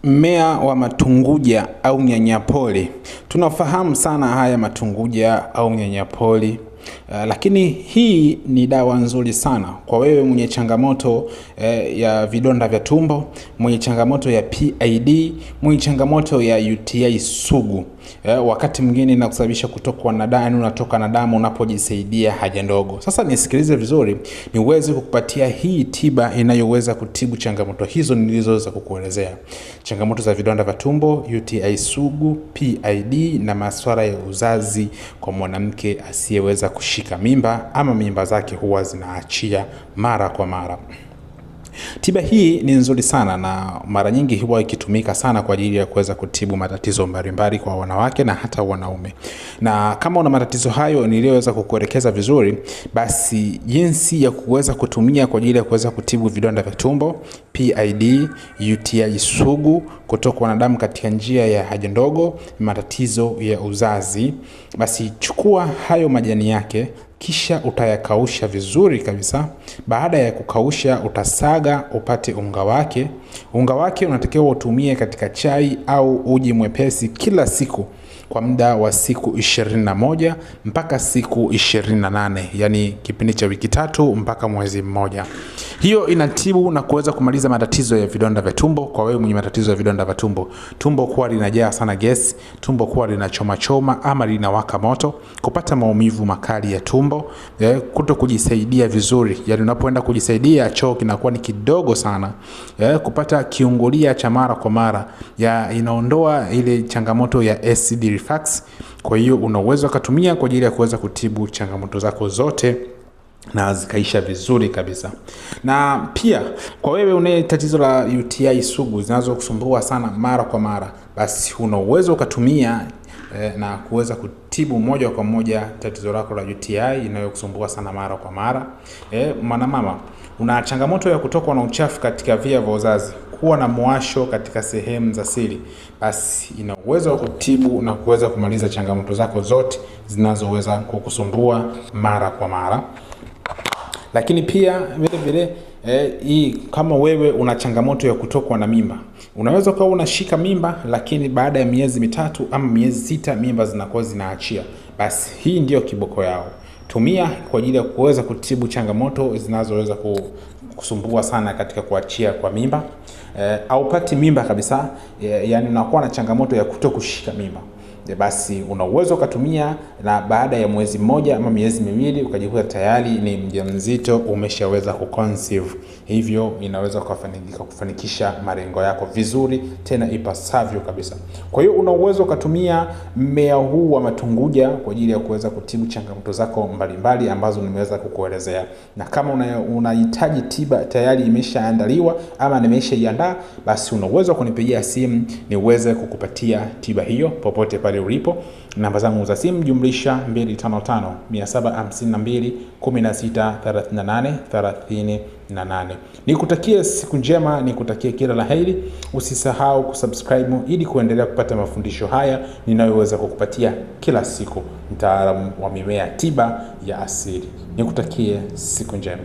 Mmea wa matunguja au nyanyapori. Tunafahamu sana haya matunguja au nyanyapori. Lakini hii ni dawa nzuri sana kwa wewe mwenye changamoto ya vidonda vya tumbo, mwenye changamoto ya PID, mwenye changamoto ya UTI sugu. Wakati mwingine inakusababisha kutokwa na damu, unatoka na damu unapojisaidia haja ndogo. Sasa nisikilize vizuri, niweze kukupatia hii tiba inayoweza kutibu changamoto hizo nilizoweza kukuelezea. Changamoto za vidonda vya tumbo, UTI sugu, PID na masuala ya uzazi kwa mwanamke asiyeweza kushika mimba ama mimba zake huwa zinaachia mara kwa mara. Tiba hii ni nzuri sana na mara nyingi huwa ikitumika sana kwa ajili ya kuweza kutibu matatizo mbalimbali kwa wanawake na hata wanaume. Na kama una matatizo hayo niliyoweza kukuelekeza vizuri, basi jinsi ya kuweza kutumia kwa ajili ya kuweza kutibu vidonda vya tumbo, PID, UTI sugu, kutokwa na damu katika njia ya haja ndogo, matatizo ya uzazi, basi chukua hayo majani yake, kisha utayakausha vizuri kabisa. Baada ya kukausha utasaga upate unga wake. Unga wake unatakiwa utumie katika chai au uji mwepesi kila siku kwa muda wa siku 21 mpaka siku 28, yani kipindi cha wiki 3 mpaka mwezi mmoja. Hiyo inatibu na kuweza kumaliza matatizo ya vidonda vya tumbo kwa wewe mwenye matatizo ya vidonda vya tumbo. Tumbo kuwa linajaa sana gesi, tumbo kuwa linachoma choma ama linawaka moto, kupata maumivu makali ya tumbo, kuto kujisaidia vizuri, yani unapoenda kujisaidia choo kinakuwa ni kidogo sana, kupata kiungulia cha mara kwa mara, inaondoa ile changamoto ya acid reflux. Kwa hiyo una uwezo kutumia kwa ajili ya kuweza kutibu changamoto zako zote na zikaisha vizuri kabisa. Na pia kwa wewe una tatizo la UTI sugu zinazokusumbua sana mara kwa mara, basi una uwezo kutumia na kuweza kutibu moja kwa moja tatizo lako la UTI inayokusumbua sana mara kwa mara. Mama, una changamoto ya kutokwa na uchafu katika via vya uzazi, kuwa na mwasho katika sehemu za siri, basi ina uwezo wa kutibu na kuweza kumaliza changamoto zako zote zinazoweza kukusumbua mara kwa mara. Lakini pia vile kama wewe una changamoto ya kutokwa na mimba, unaweza kuwa unashika mimba lakini baada ya miezi 3 ama miezi 6 mimba zinakuwa zinaachia, basi hii ndio kiboko yao. Tumia kwa ajili ya kuweza kutibu changamoto zinazoweza kusumbua sana katika kuachia kwa mimba, au pati mimba kabisa, yani unakuwa na changamoto ya kutokushika mimba, basi una uwezo kutumia na baada ya mwezi mmoja ama miezi 2 ukajikuta tayari ni mjamzito, umeshaweza kuconceive. Hivyo inaweza kufanikisha malengo yako vizuri tena ipasavyo kabisa. Kwa hiyo una uwezo kutumia mmea huu wa matunguja kwa ajili ya kuweza kutibu changamoto zako mbalimbali ambazo nimeweza kukuelezea. Na kama unahitaji tiba tayari imeshaandaliwa ama nimeshaiandaa, basi una uwezo kunipigia simu niweze kukupatia tiba hiyo popote pale ulipo. Namba zangu za simu jumlisha 255 752 16 38 38. Nikutakie siku njema, nikutakie kila la heri. Usisahau kusubscribe ili kuendelea kupata mafundisho haya ninayoweza kukupatia kila siku, mtaalamu wa mimea tiba ya asili. Nikutakie siku njema.